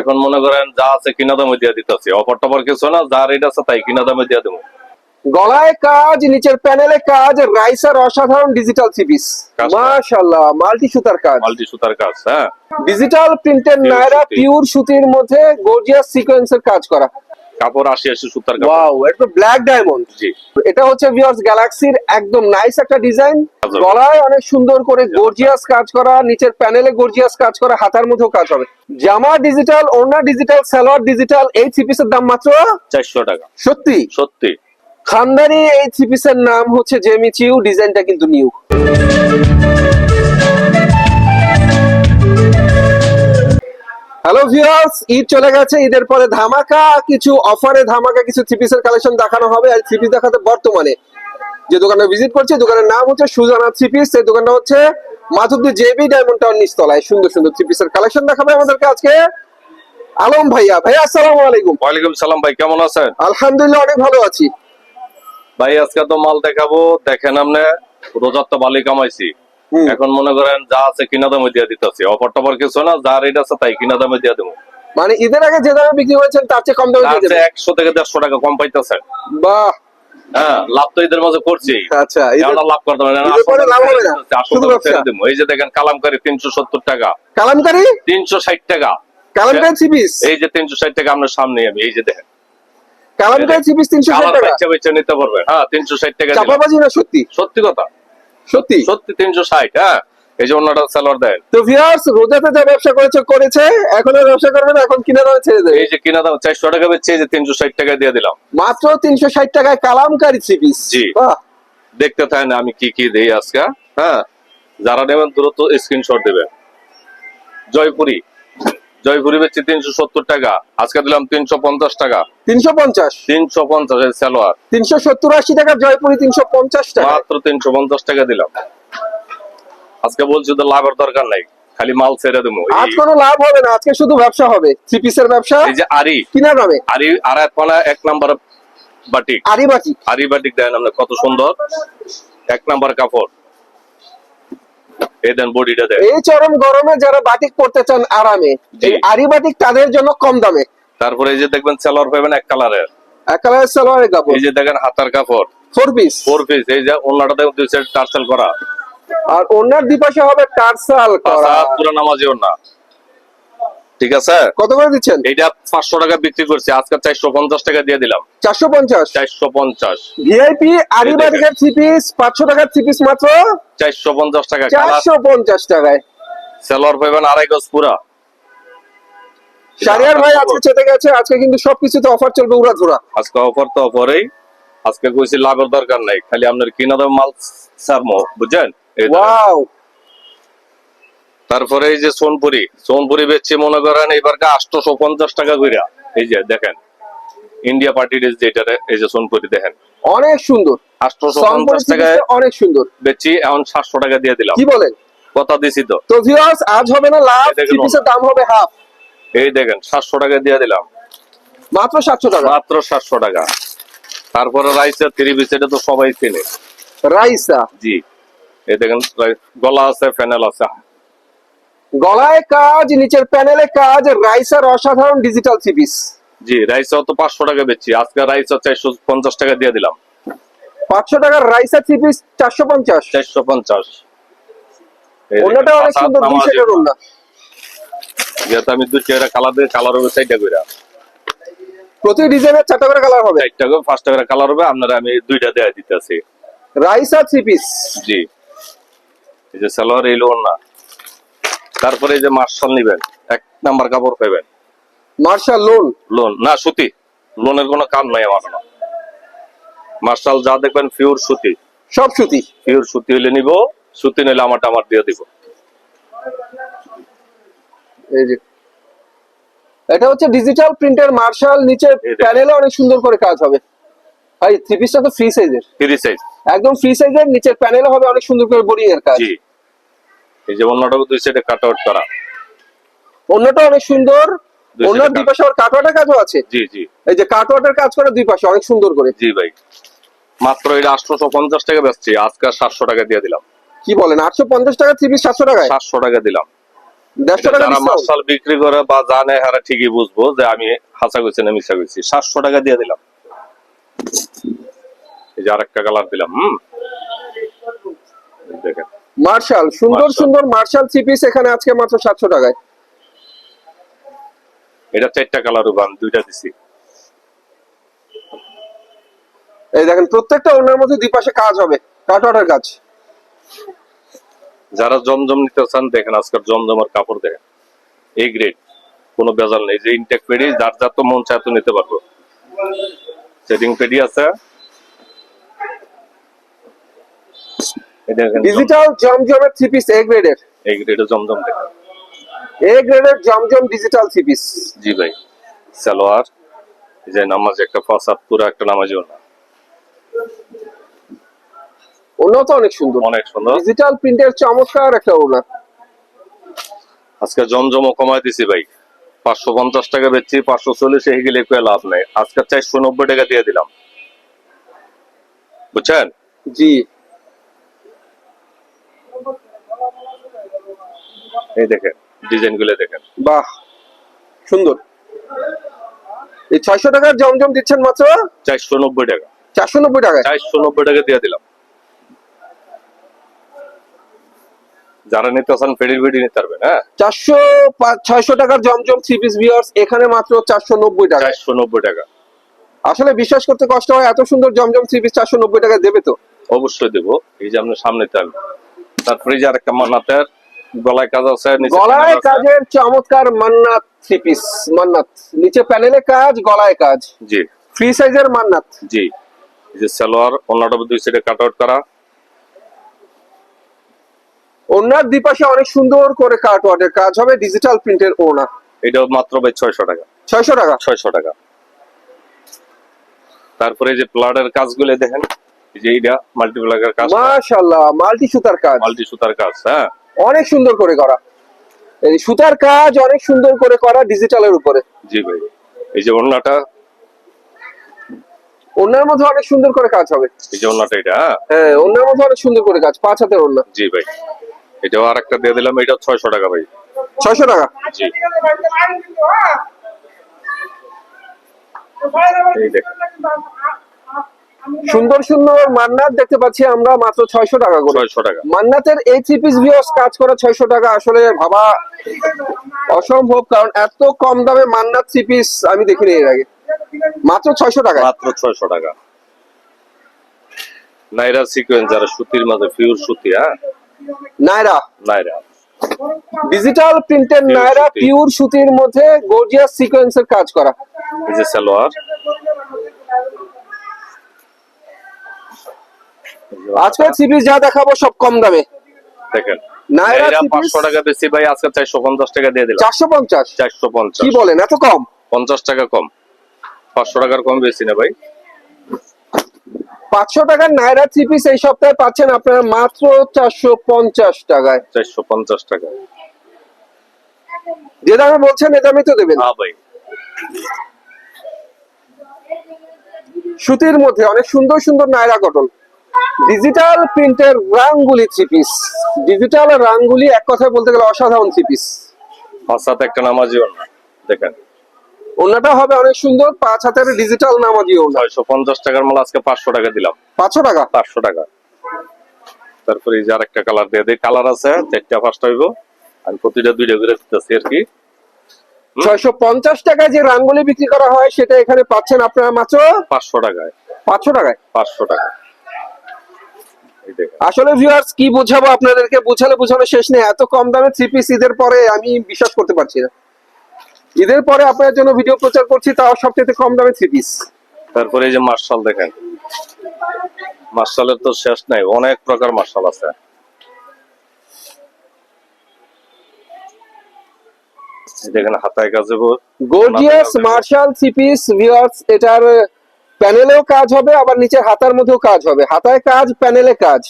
এখন মনে করেন যা আছে কিনা দামে দিয়ে দিতেছি, অফার টফার কিছু না, যা রেট আছে তাই কিনা দামে দিয়ে দেবো। গলায় কাজ, নিচের প্যানেলে কাজ, রাইসার অসাধারণ ডিজিটাল থ্রি পিস, মাশাআল্লাহ মাল্টি সুতার কাজ, মাল্টি সুতার কাজ। হ্যাঁ, ডিজিটাল প্রিন্টেড নায়রা পিওর সুতির মধ্যে গর্জিয়াস সিকোয়েন্সের কাজ করা, কাপড় 80 সুতার কাপড়। ওয়াও, এটা তো ব্ল্যাক ডায়মন্ড। জি, এটা হচ্ছে ভিউয়ার্স গ্যালাক্সির একদম নাইস একটা ডিজাইন, গলায় অনেক সুন্দর করে গর্জিয়াস কাজ করা, নিচের প্যানেলে গর্জিয়াস কাজ করা, হাতার মধ্যেও কাজ হবে। জামা ডিজিটাল, ওড়না ডিজিটাল, সালোয়ার ডিজিটাল। এই থ্রি পিসের দাম মাত্র 400 টাকা। সত্যি সত্যি খানদানি এই থ্রি পিসের নাম হচ্ছে জেমিচিউ, ডিজাইনটা কিন্তু নিউ। হ্যালো ভিউয়ার্স, ঈদ চলে গেছে, ঈদের পরে ধামাকা কিছু অফারে ধামাকা কিছু থ্রি পিসের কালেকশন দেখানো হবে। আর থ্রি পিস দেখাতে বর্তমানে যে দোকানে ভিজিট করছে, দোকানের নাম হচ্ছে সুজানা থ্রি পিস। এই দোকানটা হচ্ছে মাধবদী জেবি ডায়মন্ড টাউন নিচতলায়। সুন্দর সুন্দর থ্রি পিসের কালেকশন দেখাবে আমাদেরকে আজকে আলম ভাইয়া। ভাইয়া আসসালামু আলাইকুম। ওয়ালাইকুম সালাম ভাই, কেমন আছেন? আলহামদুলিল্লাহ অনেক ভালো আছি ভাই। আজকে তো মাল দেখাবো, দেখেন আপনি রোজার তো ভালোই কামাইছি। এখন মনে করেন যা আছে কিনা দামে দিয়ে দিতেছি, অফার টফার কিছু না, যা রেট আছে তাই কিনা দামে দিয়ে দেবো। মানে ঈদের আগে যে দামে বিক্রি করেছেন তার চেয়ে কম দামে দিয়ে দেবেন? 100 থেকে 150 টাকা কম পাইতেছেন। বাহ, হ্যাঁ, লাভ তো ঈদের মাঝে করছি। আচ্ছা, লাভ করতে হবে না, ঈদের পরে লাভ হবে না, শুধু ব্যবসা। এই যে দেখেন কালামকারী 370 টাকা, কালামকারী 360 টাকা, কালামকারী থ্রি পিস, এই যে 360 টাকা আপনার সামনে। আমি এই যে দেখেন কালামকারী থ্রি পিস 360 টাকা। বাচ্চা বাচ্চা নিতে পারবেন। হ্যাঁ, 360 টাকা। চাপাবাজি না সত্যি? সত্যি কথা, সত্যি সত্যি 360। হ্যাঁ, এই যে অন্যটা সালোয়ার দেন। তো ভিউয়ার্স, রোজাতে যা ব্যবসা করেছে এখন আর ব্যবসা করবে না, এখন কিনা দামে ছেড়ে দেবে। এই যে কিনা দাম 400 টাকা বেচছে, এই যে 360 টাকা দিয়ে দিলাম মাত্র 360 টাকায় কালামকারী থ্রি পিস। জি, বাহ, দেখতে থাকেন আমি কি কি দেই আজকে। হ্যাঁ, যারা নেবেন দ্রুত স্ক্রিনশট দিবেন। জয়পুরি, জয়পুরি বেচছি 370 টাকা, আজকে দিলাম 350 টাকা। 350 350 এর সালোয়ার। 370-80 টাকা জয়পুরি, 350 টাকা মাত্র 350 টাকা দিলাম। আজকে বলছি তো লাভের দরকার নাই, খালি মাল ছেড়ে দেবো। আজ কোনো লাভ হবে না, আজকে শুধু ব্যবসা হবে, থ্রি পিসের ব্যবসা। এই যে আরি, কিনা দামে আরি আড়াই পানা 1 নাম্বার বাটিক, আরি বাটিক, আরি বাটিক দেন আপনি, কত সুন্দর 1 নাম্বার কাপড়। এই দেন বডিটা দেন। এই চরম গরমে যারা বাটিক পড়তে চান আরামে, এই আরি বাটিক তাদের জন্য কম দামে। তারপরে এই যে দেখবেন সালোয়ার পাবেন 1 কালারের, এক কালারের সালোয়ারের কাপড়। এই যে দেখেন হাতার কাপড় 4 পিস, 4 পিস। এই যে ওন্নাটা দেখুন 2 সাইড টার্সেল করা, আর ওনার দুপাশে হবে টার্সাল করা, পুরো নামাজি ওন্না। ঠিক আছে, কত করে দিচ্ছেন? এইটা 500 টাকা বিক্রি করছি, আজকে 450 টাকা দিয়ে দিলাম। 450 450 ভিআইপি আরি বাটিকের থ্রি পিস, 500 টাকার থ্রি পিস মাত্র 450 টাকা। 450 টাকায়। সালোয়ার পাবেন 2.5 গজ পুরা। শারিয়ার ভাই আজকে চেতে গেছে, আজকে কিন্তু সবকিছুতে অফার চলবে উড়াধুরা। আজকে অফার তো অফারেই, আজকে কইছি লাভের দরকার নাই, খালি আপনার কিনা দাম মাল সারমো, বুঝছেন? ওয়াও, তারপরে এই যে সোনপুরি, সোনপুরি বেচছি মনে করেন এবারকে 850 টাকা কইরা। এই যে দেখেন ইন্ডিয়া পার্টি ড্রেস যেটা, এই যে সোনপুরি দেখেন অনেক সুন্দর, 850 টাকায় অনেক সুন্দর বেচছি, এখন 700 টাকা দিয়ে দিলাম। কি বলেন? কথা দিছি তো। তো ভিউয়ার্স, আজ হবে না লাভ, থ্রি পিসের দাম হবে হাফ। এই দেখেন 700 টাকা দিয়ে দিলাম, মাত্র 700 টাকা, মাত্র 700 টাকা। তারপরে রাইসের 3 পিস, এটা তো সবাই চেনে। রাইসা, জি, এই দেখেন গলা আছে, ফ্যানেল আছে, গলায় কাজ, নিচের প্যানেলে কাজ, রাইসার অসাধারণ ডিজিটাল থ্রি পিস। জি। রাইসও তো 500 টাকা বেচছি, আজকে রাইসও 450 টাকা দিয়ে দিলাম। 500 টাকার রাইসা থ্রি পিস 450। 450। ওনাটা অনেক সুন্দর, 2 সেটের ওনা। যেহেতু আমি 2টা কালার দিয়ে, কালার হবে 4টা করে, প্রতি ডিজাইনের 4টা করে কালার হবে, 4টা করে 5টা করে কালার হবে। আপনারা আমি 2টা দেয়া দিতেছি। Raisa three piece. জি, এই যে সালোয়ার এই লোন না। তারপরে এই যে মার্শাল নিবেন, 1 নাম্বার কাপড় পাবেন। মার্শাল লোন, লোন না সুতি, লোনের কোনো কাম নাই আমার না। মার্শাল যা দেখবেন পিওর সুতি, সব সুতি। পিওর সুতি হলে নিব, সুতি নিলে আমারটা আমার দিয়ে দিব। এই যে এটা হচ্ছে ডিজিটাল প্রিন্টের মার্শাল, নিচে প্যানেলে অনেক সুন্দর করে কাজ হবে। ভাই থ্রি পিসটা তো ফ্রি সাইজের, ফ্রি সাইজ, একদম ফ্রি সাইজের, নিচের প্যানেলে হবে অনেক সুন্দর করে বডি এর কাজ। জি, এই যে অন্যটা 2 সাইডে কাট আউট করা, অন্যটা অনেক সুন্দর, অন্যর দুই পাশে আবার কাটওয়ার্টের কাজও আছে। জি জি, এই যে কাটওয়ার্টের কাজ করে দুই পাশে অনেক সুন্দর করে। জি ভাই, মাত্র এটা 850 টাকা বেচছি, আজকে 700 টাকা দিয়ে দিলাম। কি বলেন? 850 টাকা থ্রি পিস 700 টাকায়? 700 টাকা দিলাম। 150 টাকা যারা discount। মার্শাল বিক্রি করে বা জানে হারা ঠিকই বুঝবো যে আমি হাসা কইছি না মিশা কইছি। 700 টাকা দিয়ে দিলাম। এই যে আরেকটা কালার দিলাম। দেখেন মার্শাল, সুন্দর মার্শাল। সুন্দর মার্শাল থ্রি পিস এখানে আজকে মাত্র 700 টাকায়। এটা 4টা কালার উবান, 2টা দিছি। এই দেখেন প্রত্যেকটা ওনার মধ্যে দুই পাশে কাজ হবে, কাটওয়ার্কের কাজ। যারা জমজম নিতে চান দেখেন আজকের জমজমের কাপড় দেখেন, এই গ্রেড, কোনো বেজাল নেই। যে ইনটেক পেডি যার যার তো মন চায় তো নিতে পারবো। সেটিং পেডি আছে। এই দেখেন ডিজিটাল জমজমের থ্রি পিস এ গ্রেডের, এই গ্রেডের জমজম দেখেন। এ গ্রেডের জমজম ডিজিটাল থ্রি পিস। জি ভাই, সালোয়ার, এই যে নামাজ একটা ফাসাদ, পুরো একটা নামাজি ওনা, ওনাও তো অনেক সুন্দর, অনেক সুন্দর। ডিজিটাল প্রিন্টের চমৎকার একটা ওনা। আজকে জমজমও কমাই দিছি ভাই, 550 টাকা বেচছি, 540 হয়ে গেলে কোনো লাভ নাই। আজকে 490 টাকা দিয়ে দিলাম, বুঝছেন? জি, এই দেখেন ডিজাইন গুলো দেখেন, বাহ সুন্দর। এই 600 টাকার জমজম দিচ্ছেন মাত্র 490 টাকা, 490 টাকায়। 490 টাকা দিয়ে দিলাম। যারা নিতে চান ফেডির ভিডি নিতে পারবেন। হ্যাঁ, 600 টাকার জমজম থ্রি পিস ভিউয়ার্স এখানে মাত্র 490 টাকা। 490 টাকা। আসলে বিশ্বাস করতে কষ্ট হয়, এত সুন্দর জমজম থ্রি পিস 490 টাকা দেবে তো? অবশ্যই দেবো, এই যে আপনার সামনে চাল। তারপরে যে আরেকটা মান্নাতের গলায় কাজ আছে, নিচে গলায় প্যানেল আছে। কাজের চমৎকার মান্নাত থ্রি পিস, মান্নাত নিচে প্যানেলে কাজ, গলায় কাজ, জি ফ্রি সাইজের মান্নাত। জি, এই যে সালোয়ার, অন্যটা দুই সাইডে কাট আউট করা। ওনার দুই পাশে অনেক সুন্দর করে কাটওয়ার্কের কাজ হবে, ডিজিটাল প্রিন্টের ওনা। এটাও মাত্র ভাই 600 টাকা, 600 টাকা। 600 টাকা। তারপরে এই যে প্লাডের কাজগুলো দেখেন, এই যে এইটা মাল্টিপ্লাগের কাজ, মাশাআল্লাহ, মাল্টি সুতার কাজ, মাল্টি সুতার কাজ। হ্যাঁ, অনেক সুন্দর করে করা। এই সুতার কাজ অনেক সুন্দর করে করা ডিজিটালের উপরে। জি ভাই, এই যে ওন্নাটা, ওনার মধ্যে অনেক সুন্দর করে কাজ হবে। এই যে ওন্নাটা এটা। হ্যাঁ হ্যাঁ, ওনার মধ্যে অনেক সুন্দর করে কাজ, 5 হাতের ওনা। জি ভাই, এটাও আরেকটা দিয়ে দিলাম, এটা 600 টাকা ভাই। 600 টাকা। জি, এই দেখেন সুন্দর সুন্দর মান্নাত দেখতে পাচ্ছি আমরা মাত্র 600 টাকা করে। 600 টাকা। মান্নাতের এই থ্রি পিস ভিউয়ার্স কাজ করা 600 টাকা আসলে ভাবা অসম্ভব, কারণ এত কম দামে মান্নাত থ্রি পিস আমি দেখিনি এর আগে। মাত্র 600 টাকা। মাত্র 600 টাকা। নাইরা সিকোয়েন্স, যারা সুতির মাঝে পিওর সুতি। হ্যাঁ, নায়রা, নাইরা ডিজিটাল প্রিন্টের Pure নায়রা, সুতি। পিওর সুতির মধ্যে গর্জিয়াস সিকোয়েন্সের কাজ করা। এই যে সালোয়ার, আজকে থ্রি পিস যা দেখাবো সব কম দামে। দেখেন নায়রা নাইরা থ্রি পিস 500 টাকা বেশি ভাই, আজকে 450 টাকা দিয়ে দিলাম। 450। কি 450, বলেন, এত কম? 50 টাকা কম, 500 টাকার কম বেশি না ভাই। 500 টাকার নায়রা থ্রি পিস এই সপ্তাহে পাচ্ছেন আপনারা মাত্র 450 টাকায়। 450 টাকা। যে দামে বলছেন এ দামে তো দেবেন। হ্যাঁ ভাই, সুতির মধ্যে অনেক সুন্দর সুন্দর নায়রা কটন, ডিজিটাল প্রিন্টের রাঙ্গুলি থ্রি পিস। ডিজিটাল আর রাঙ্গুলি এক কথায় বলতে গেলে অসাধারণ থ্রি পিস। পাঁচাতে একটা নামাজি ওন্না দেখেন, ওনাটা হবে অনেক সুন্দর, 5 হাতের ডিজিটাল নামাজি ওনা। 650 টাকার মাল আজকে 500 টাকা দিলাম। 500 টাকা। 500 টাকা। তারপরে এই যে আরেকটা কালার দিয়ে দেই, কালার আছে 4টা 5টা হইব, আমি প্রতিটা 2টা করে দিতেছি আর কি। 650 টাকায় যে রাঙ্গুলি বিক্রি করা হয় সেটা এখানে পাচ্ছেন আপনারা মাত্র 500 টাকায়, 500 টাকায়। 500 টাকা। এই দেখেন আসলে ভিউয়ার্স কি বুঝাবো আপনাদেরকে, বুঝালে বুঝানো শেষ নেই। এত কম দামে থ্রি পিস ঈদের পরে আমি বিশ্বাস করতে পারছি না। ঈদের পরে আপনাদের জন্য ভিডিও প্রচার করছি, তাও সবচেয়ে কম দামে থ্রি পিস। তারপরে এই যে মার্শাল দেখেন, মার্শালের তো শেষ নাই, অনেক প্রকার মার্শাল আছে। এই দেখেন হাতায় কাজে gorgeous marshal three piece viewers, এটার প্যানেলেও কাজ হবে, আবার নিচের হাতার মধ্যেও কাজ হবে। হাতায় কাজ, প্যানেলে কাজ,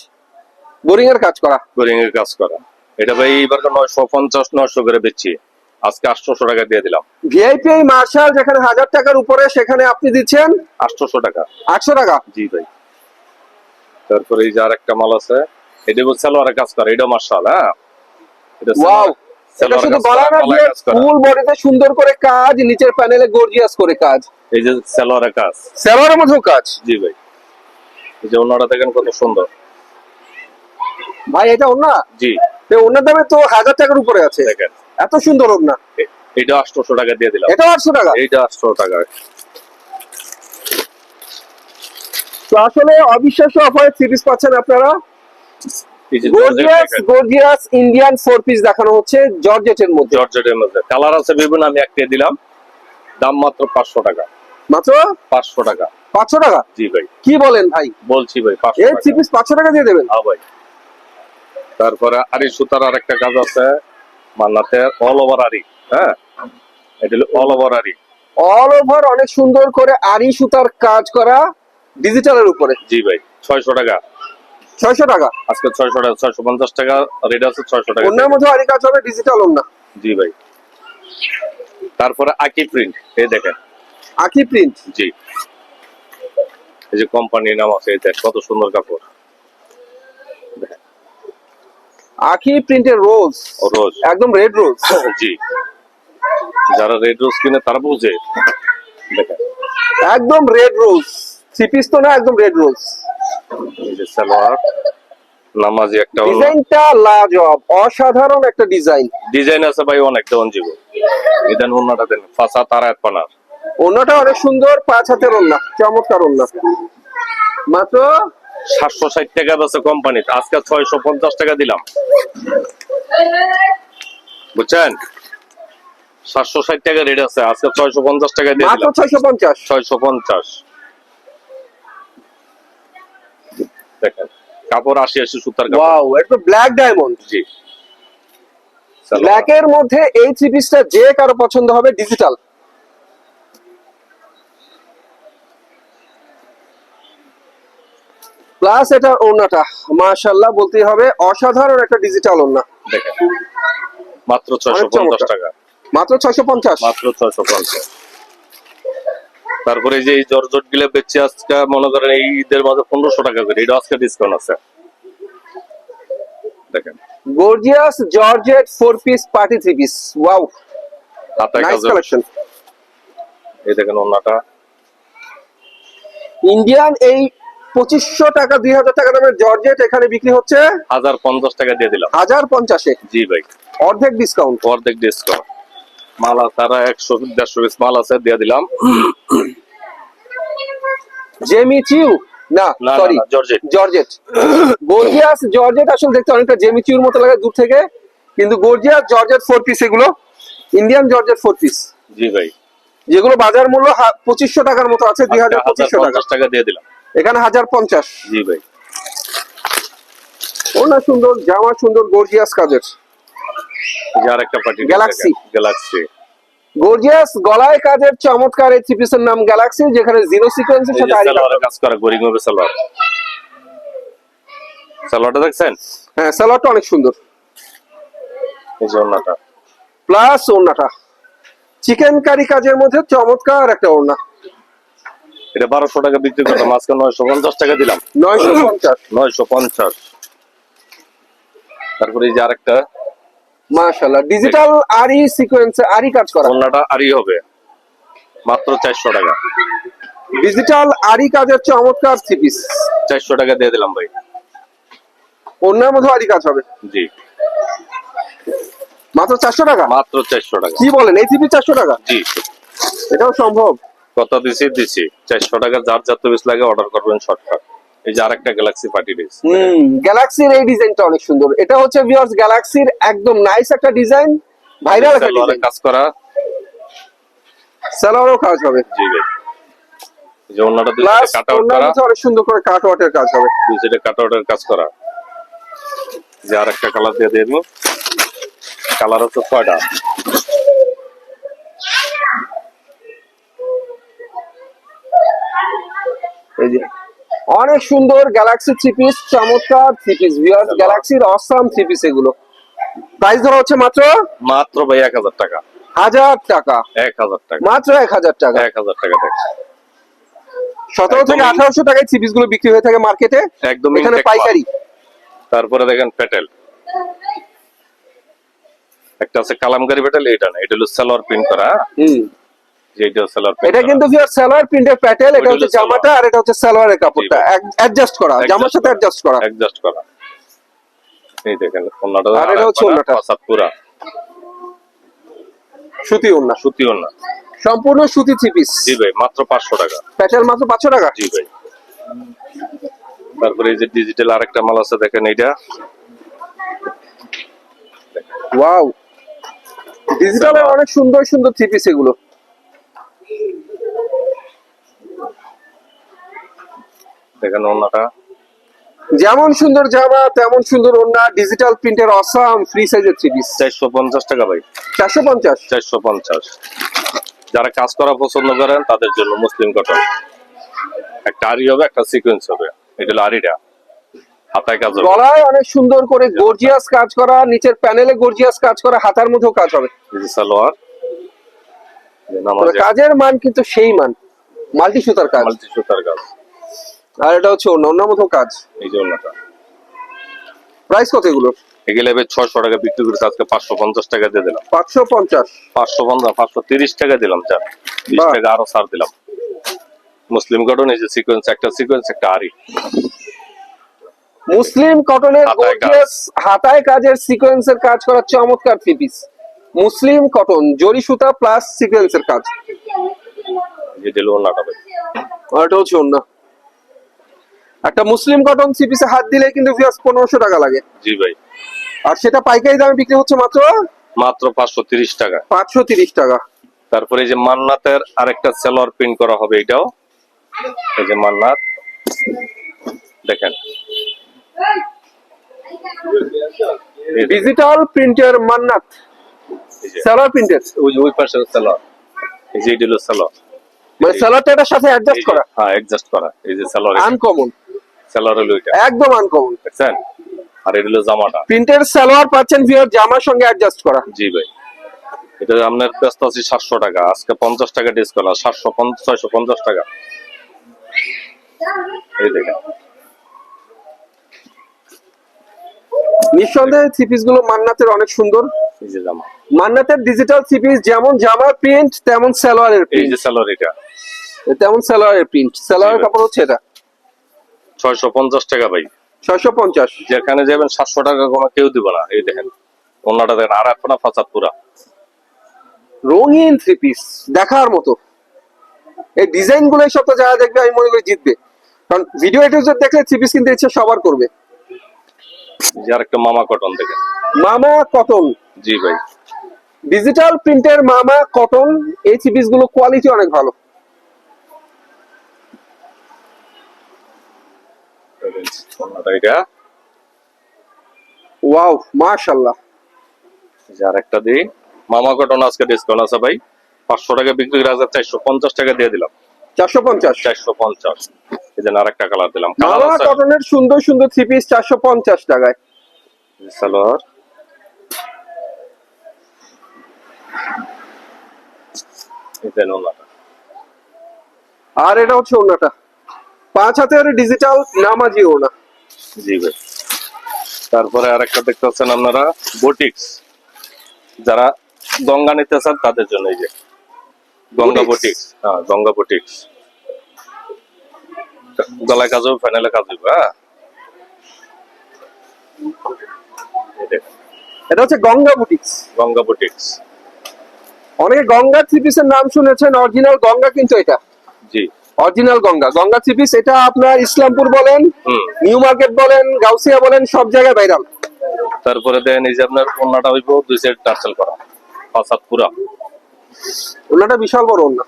বোরিং এর কাজ করা, বোরিং এর কাজ করা। এটা ভাই এবার 950 900 করে বেচছি, আজকে 800 টাকা দিয়ে দিলাম। ভিআইপি মার্শাল যেখানে 1000 টাকার উপরে সেখানে আপনি দিচ্ছেন 800 টাকা। 800 টাকা। জি ভাই। তারপরে এই যে আরেকটা মাল আছে, এটা সালোয়ারের কাজ করা, এটা মার্শাল। হ্যাঁ, এটা ওয়াও, এটা শুধু কাজ করা, গলা না, গলায় কাজ করা। ফুল বডিতে সুন্দর করে কাজ, নিচের প্যানেলে গর্জিয়াস করে কাজ, এই যে সালোয়ারের কাজ। সালোয়ারের মধ্যেও কাজ। জি ভাই, এই যে ওনাটা দেখেন কত সুন্দর। ভাই এটা ওন্না, জি ওন্নার দামে তো 1000 টাকার উপরে আছে, দেখেন, এত সুন্দর ওন্না। এইটা 800 টাকা দিয়ে দিলাম। এটা 800 টাকা। এইটা 800 টাকা। তো আসলে অবিশ্বাস্য অফারে থ্রি পিস পাচ্ছেন আপনারা। এই যে গর্জিয়াস গর্জিয়াস ইন্ডিয়ান 4 পিস দেখানো হচ্ছে জর্জেটের মধ্যে। জর্জেটের মধ্যে কালার আছে বিভিন্ন, আমি একটা দিলাম, দাম মাত্র 500 টাকা। মাত্র 500 টাকা। 500 টাকা? জি ভাই, কি বলেন ভাই, বলছি ভাই 500 এই টাকা। থ্রি পিস 500 টাকা দিয়ে দেবেন? হ্যাঁ ভাই। তারপরে আরি সুতার আরেকটা কাজ আছে মান্নাতে, অল ওভার আরি। হ্যাঁ, এটা হলো অল ওভার আরি। অল ওভার অনেক সুন্দর করে আরি সুতার কাজ করা, ডিজিটালের উপরে। জি ভাই, 600 টাকা। 600 টাকা। আজকে 600 টাকা, 650 টাকা রেট আছে, 600 টাকা। ওন্নার মধ্যে আরি কাজ হবে, ডিজিটাল ওন্না। জি ভাই। তারপরে আকি প্রিন্ট, এই দেখেন। আকি প্রিন্ট। জি, এই যে কোম্পানির নাম আছে, এই দেখ কত সুন্দর কাপড়। আকি প্রিন্টের রোজ, রোজ, একদম রেড রোজ। জি, যারা রেড রোজ কিনে তারা বুঝে। দেখেন, একদম রেড রোজ, থ্রি পিস তো না, একদম রেড রোজ। এই যে সালোয়ার, নামাজি একটা হলো। ডিজাইনটা লাজবাব, অসাধারণ একটা ডিজাইন। ডিজাইন আছে ভাই অনেক, দেওয়ান জীব। ইদান ওনাটা দেন, ফাঁসা তারা এক পানার। ওন্নাটা অনেক সুন্দর, 5 হাতের ওন্না, চমৎকার ওন্না। মাত্র 760 টাকা আছে কোম্পানিতে, আজকে 650 টাকা দিলাম। বুঝছেন, 760 টাকা রেট আছে, আজকে 650 টাকা দিয়ে মাত্র দিলাম। 650। 650। দেখেন, কাপড় 80 সুতার কাপড়। ওয়াও, এটা ব্ল্যাক ডায়মন্ড। জি, ব্ল্যাক এর মধ্যে এই থ্রি পিসটা যে কারো পছন্দ হবে, ডিজিটাল। প্লাস এটার ওড়নাটা মাশাআল্লাহ বলতেই হবে, অসাধারণ একটা ডিজিটাল ওড়না। দেখেন, মাত্র অনেক 650 চমৎকার। টাকা। মাত্র 650। মাত্র 650। তারপরে এই যে এই জর্জট গুলো বেচছে আজকে, মনে করেন এই ঈদের মাঝে 1500 টাকা করে, এটা আজকে ডিসকাউন্ট আছে। দেখেন, gorgeous georgette 4 piece party three piece, wow, হাতায় নাইস কাজ। কালেকশন। এই দেখেন ওন্নাটা। ইন্ডিয়ান এই 2500 টাকা 2000 টাকা দামের জর্জেট এখানে বিক্রি হচ্ছে 1050 টাকা দিয়ে দিলাম। 1050-এ, জি ভাই, অর্ধেক ডিসকাউন্ট। অর্ধেক ডিসকাউন্ট। মাল তারা 100-150 পিস মাল আছে, দিয়ে দিলাম। জেমিচিউ না, না সরি, না, জর্জেট। জর্জেট। গর্জিয়াস জর্জেট আসলে দেখতে অনেকটা জেমিচিউর মতো লাগে দূর থেকে, কিন্তু গর্জিয়াস জর্জেট 4 পিস এগুলো, ইন্ডিয়ান জর্জেট 4 পিস, জি ভাই, যেগুলো বাজার মূল্য 2500 টাকার মতো আছে, 2250 টাকা, 1050 টাকা দিয়ে দিলাম। এখানে 1050। জি ভাই, ওনা সুন্দর, জামা সুন্দর, গর্জিয়াস কাজের। এই যে আরেকটা পার্টি Galaxy। গ্যালাক্সি। গর্জিয়াস গলায় কাজের চমৎকার এই থ্রি পিসের নাম গ্যালাক্সি, যেখানে জিরো সিকোয়েন্সের এই সাথে যে আরি কাজ সালোয়ারের হবে। কাজ করা, গরিং হবে সালোয়ার। সালোয়ারটা দেখছেন? হ্যাঁ, সালোয়ারটা অনেক সুন্দর। এই যে ওন্নাটা। প্লাস ওড়নাটা চিকেন কারি কাজের মধ্যে চমৎকার একটা ওড়না। এটা 1200 টাকা বিক্রি করতাম, আজকে 950 টাকা দিলাম। 950। 950। তারপরে এই যে আরেকটা মাশাআল্লাহ, ডিজিটাল আরি সিকোয়েন্সে আরি কাজ করা, ওন্নাটা আরি হবে, মাত্র 400 টাকা। ডিজিটাল আরি কাজের চমৎকার থ্রি পিস, 400 টাকা দিয়ে দিলাম ভাই। ওড়নার মধ্যে আরি কাজ হবে, জি, মাত্র 400 টাকা। মাত্র 400 টাকা। কি বলেন, এই থ্রি পিস 400 টাকা? জি, এটাও সম্ভব? কত দিছি 400 টাকা। যার যত পিস লাগে অর্ডার করবেন শর্টকাট। এই যে আরেকটা গ্যালাক্সি পার্টি পিস। গ্যালাক্সির এই ডিজাইনটা অনেক সুন্দর। এটা হচ্ছে ভিউয়ার্স গ্যালাক্সির একদম নাইস একটা ডিজাইন, ভাইরাল একটা সালোয়ারের ডিজাইন। কাজ করা। সালোয়ারও কাজ হবে। জি ভাই, এই যে ওন্নাটা দুই প্লাস সাইডে কাট আউট ওড়নার করা, মধ্যে অনেক সুন্দর করে কাট ওয়াটের কাজ হবে। দুই সাইডে কাট আউটের কাজ করা। যে আরেকটা কালার দিয়ে দিই, কালার হচ্ছে 6টা। এই যে অনেক সুন্দর গ্যালাক্সি থ্রি পিস, চমৎকার থ্রি পিস ভিউয়ার্স, গ্যালাক্সির অসাম থ্রি পিস এগুলো। প্রাইস ধরা হচ্ছে মাত্র মাত্র ভাই 1000 টাকা। 1000 টাকা, 1000 টাকা, মাত্র 1000 টাকা। 1000 টাকা দেখ। 17 থেকে 1800 টাকায় থ্রি পিস গুলো বিক্রি হয়ে থাকে মার্কেটে, একদম এখানে ইনটেক পাইকারি। মাল। তারপরে দেখেন প্যাটেল, একটা আছে কালামকারী প্যাটেল, এটা না, এটা হলো সালোয়ার প্রিন্ট করা, হুম, যে এটা সালোয়ার এটা কিন্তু সালোয়ার প্রিন্টের প্যাটেল, এটা ওইটা হচ্ছে হলো জামাটা, আর এটা হচ্ছে সালোয়ারের কাপড়টা জি অ্যাডজাস্ট করা, জামার সাথে অ্যাডজাস্ট করা। অ্যাডজাস্ট করা। এই দেখেন ওন্নাটা, আর এটা হচ্ছে ওন্নাটা। পাঁচাত্তরা সুতি ওন্না, সুতি ওন্না। সম্পূর্ণ সুতি থ্রি পিস। জি ভাই, মাত্র 500 টাকা। প্যাটেল মাত্র 500 টাকা। জি ভাই। তারপরে এই যে ডিজিটাল আরেকটা মাল আছে, দেখেন এইটা। ওয়াও, ডিজিটালের অনেক সুন্দর সুন্দর থ্রি পিস এগুলো। দেখেন ওন্নাটা, যেমন সুন্দর জামা তেমন সুন্দর ওন্না, ডিজিটাল প্রিন্টের অসাম ফ্রি সাইজের থ্রি পিস। 450 টাকা ভাই। 450। 450। যারা কাজ করা পছন্দ করেন তাদের জন্য মুসলিম কটন। একটা আরি হবে, একটা সিকোয়েন্স হবে। এটা হলো আরিটা, হাতায় কাজ হবে। গলায় অনেক সুন্দর করে গর্জিয়াস কাজ করা, নিচের প্যানেলে গর্জিয়াস কাজ করা, হাতার মধ্যেও কাজ হবে। এই যে সালোয়ার, যে তবে নামাজে কাজের মান কিন্তু সেই মান, মাল্টি সুতার কাজ। মাল্টি সুতার কাজ। আর এটা হচ্ছে অন্য মতো কাজ। এই যে ওন্নাটা, প্রাইস কত এগুলো? এগুলো এবার 600 টাকা বিক্রি করেছে, আজকে 550 টাকা দিয়ে দিলাম। 550। 550, 530 টাকা দিলাম। যা 20 বাহ। টাকা আরো ছাড় দিলাম। মুসলিম কটন, এই যে সিকোয়েন্স, একটা সিকোয়েন্স, একটা আরি। মুসলিম কটনের হাতায় কাজ। গর্জিয়াস হাতায় কাজের সিকোয়েন্সের কাজ করা চমৎকার থ্রি পিস। মুসলিম কটন জরি সুতা প্লাস সিকোয়েন্সের কাজ। এই যে ওন্নাটা ভাই। আর এটা হচ্ছে অন্য একটা মুসলিম কটন থ্রি পিসে হাত দিলে কিন্তু 1500 টাকা লাগে। জি ভাই। আর সেটা পাইকারি দামে বিক্রি হচ্ছে মাত্র মাত্র 530 টাকা। 530 টাকা। তারপরে এই যে মান্নাতের আরেকটা সালোয়ার প্রিন্ট করা হবে, এটাও এই যে মান্নাত, দেখেন এই যে, ডিজিটাল প্রিন্টের মান্নাত, এই যে, সালোয়ার প্রিন্টের, ওই পাশে সালোয়ার, এই যে এটা হলো সালোয়ার, মানে সালোয়ারটা এটার সাথে অ্যাডজাস্ট করা, হ্যাঁ অ্যাডজাস্ট করা। এই যে সালোয়ার, আনকমন, সালোয়ার হলো এটা, একদম আনকমন। দেখছেন? আর এটা হলো জামাটা। প্রিন্টের সালোয়ার পাচ্ছেন ভিউয়ার, জামার সঙ্গে অ্যাডজাস্ট করা। জি ভাই। এটা আপনার ব্যস্ত আছি 700 টাকা, আজকে 50 টাকা ডিসকাউন্ট, 650 টাকা। এই দেখেন, নিঃসন্দেহে থ্রি পিস গুলো মান্নাতের অনেক সুন্দর। এই যে জামা, মান্নাতের ডিজিটাল থ্রি পিস যেমন জামার প্রিন্ট তেমন সালোয়ারের এই প্রিন্ট, যে সালোয়ার, এটা তেমন সালোয়ারের প্রিন্ট। সালোয়ারের কাপড় হচ্ছে এটা 650 টাকা ভাই। 650। যেখানে যাবেন 700 টাকা কমে কেউ দিব না। এই দেখেন ওন্নাটা, দেখেন আর একটা 75। রঙিন থ্রি পিস দেখার মতো। এই ডিজাইন গুলো সব তো যারা দেখবে আমি মনে করি জিতবে, কারণ ভিডিও এটিউজার দেখলে থ্রি পিস কিনতে ইচ্ছে সবার করবে। যে আরেকটা মামা কটন, দেখেন মামা কটন, জি ভাই। ডিজিটাল প্রিন্টের মামা কটন। এই থ্রি পিস গুলো কোয়ালিটি অনেক ভালো। ওন্নাটা এটা, ওয়াও মাশাআল্লাহ। যে আরেকটা দিই, মামা কটন আজকে ডিসকাউন্ট আছে ভাই, 500 টাকা বিক্রি করে 450 টাকা দিয়ে দিলাম। 450। 450। এই যে আরেকটা কালার দিলাম, কালার মামা আছে কটনের সুন্দর সুন্দর থ্রি পিস 450 টাকায়। সালোয়ার, এই যে ওন্নাটা, আর এটা হচ্ছে ওড়নাটা 5 হাতের ডিজিটাল নামাজি ওড়না। জি ভাই। তারপরে আরেকটা দেখতে পাচ্ছেন আপনারা, বুটিক্স, যারা গঙ্গা নিতে চান তাদের জন্য। এই যে গঙ্গা Boutiques। বুটিক্স, হ্যাঁ গঙ্গা বুটিক্স, গলায় কাজ হবে, ফাইনালে কাজ হবে। হ্যাঁ এই দেখেন, এটা হচ্ছে গঙ্গা বুটিক্স। গঙ্গা বুটিক্স। অনেকে গঙ্গা থ্রি পিসের নাম শুনেছেন, অরিজিনাল গঙ্গা কিন্তু এটা জি। Original Ganga. Ganga three piece এটা আপনার ইসলামপুর বলেন, হুম। নিউ মার্কেট বলেন, গাউসিয়া বলেন, সব জায়গায় ভাইরাল। তারপরে দেন এই যে আপনার ওন্নাটা হইব 2 সেট টার্সেল করা, 5 হাত পুরা। ওড়নাটা বিশাল বড় ওড়না।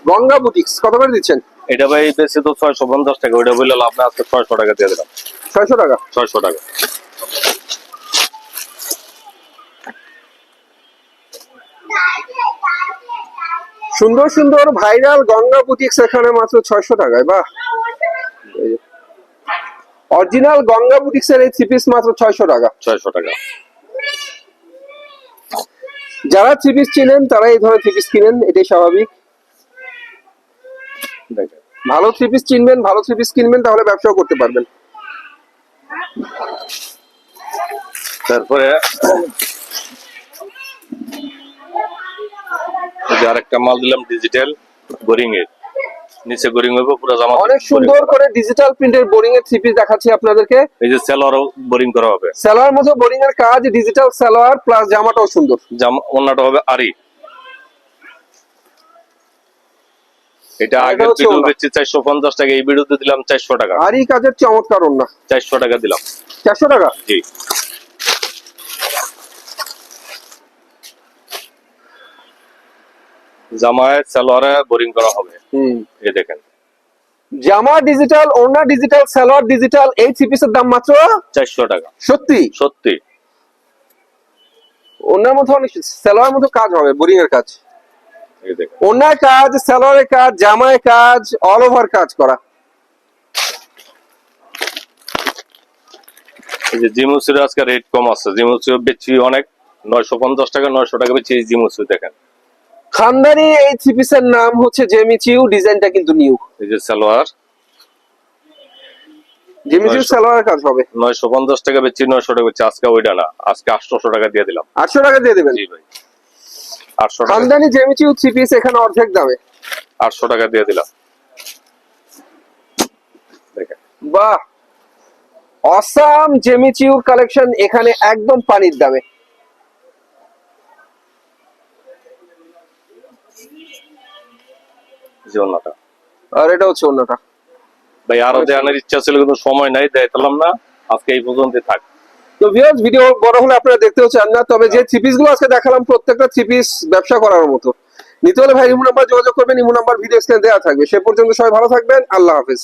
গঙ্গা বুটিক্স কত করে দিচ্ছেন? এটা ভাই বেশি তো 650 টাকা, ওইটা বললে লাভ না, আজকে 600 টাকা দিয়ে দিলাম। 600 টাকা। 600 টাকা। সুন্দর সুন্দর ভাইরাল গঙ্গা বুটিক্স এখানে মাত্র 600 টাকায়। বাহ, অরিজিনাল গঙ্গা বুটিক্স এর এই থ্রি পিস মাত্র 600 টাকা। 600 টাকা। যারা থ্রি পিস চিনেন তারা এই ধরনের থ্রি পিস কিনেন, এটাই স্বাভাবিক। দেখেন ভালো থ্রি পিস চিনবেন, ভালো থ্রি পিস কিনবেন, তাহলে ব্যবসাও করতে পারবেন। তারপরে এই যে আরেকটা মাল দিলাম ডিজিটাল বোরিং এর, নিচে বোরিং হবে পুরো জামা। অনেক সুন্দর করে ডিজিটাল প্রিন্টের বোরিং এর থ্রি পিস দেখাচ্ছি আপনাদেরকে। এই যে সালোয়ারও বোরিং করা হবে, সালোয়ার মধ্যে বোরিং এর কাজ, ডিজিটাল সালোয়ার প্লাস জামাটাও সুন্দর। জামা ওন্নাটা হবে আরি। এটা আর এটা আগের হচ্ছে ভিডিও ওন্না। বেচছি 450 টাকা, এই ভিডিওতে দিলাম 400 টাকা। আর এই কাজের চমৎকার ওন্না, 400 টাকা দিলাম। 400 টাকা। জি, জামায় সালোয়ারে বোরিং করা হবে। এই দেখেন, জামা ডিজিটাল, ওন্না ডিজিটাল, সালোয়ার ডিজিটাল, এই থ্রি পিসের দাম মাত্র 400 টাকা। সত্যি সত্যি ওন্নার মধ্যে অনেক সালোয়ার মধ্যে কাজ হবে, বোরিং এর কাজ, এই দেখেন। ওন্নার কাজ, সালোয়ারের কাজ, জামায় কাজ, অল ওভার কাজ করা। এই যে জিমুসির আজকে রেট কম আছে, জিমুসি বেচছি অনেক 950 টাকা, 900 টাকা বেচছি এই জিমুসি। দেখেন খানদানি এই থ্রি পিসের নাম হচ্ছে জেমিচিউ, ডিজাইনটা কিন্তু নিউ। এই যে সালোয়ার জেমিচিউ 900 সালোয়ারের কাজ হবে। 950 টাকা বেচছি, 900 টাকা বেচছি। আজকে ওইটা না, আজকে 800 টাকা দিয়ে দিলাম। 800 টাকা দিয়ে দেবেন। জি ভাই, 800 টাকা, খানদানি জেমিচিউ থ্রি পিস এখানে অর্ধেক দামে। 800 টাকা দিয়ে দিলাম। দেখেন বাহ, অসাম জেমিচিউর কালেকশন এখানে একদম পানির দামে। যে ওন্নাটা আর এটা হচ্ছে অন্যটা। ভাই আরো দেওয়ার ইচ্ছা ছিল কিন্তু সময় নাই, দিলাম না। আজকে এই পর্যন্তই থাক। তো ভিউয়ার্স, ভিডিও বড় হলে আপনারা দেখতেও চান না, তবে যে থ্রি পিস গুলো আজকে দেখালাম প্রত্যেকটা থ্রি পিস ব্যবসা করার মতো। নিতে হলে ভাই ইমো নাম্বার যোগাযোগ করবেন, ইমো নাম্বার ভিডিও স্ক্রিনে দেওয়া থাকবে। সে পর্যন্ত সবাই ভালো থাকবেন, আল্লাহ হাফেজ।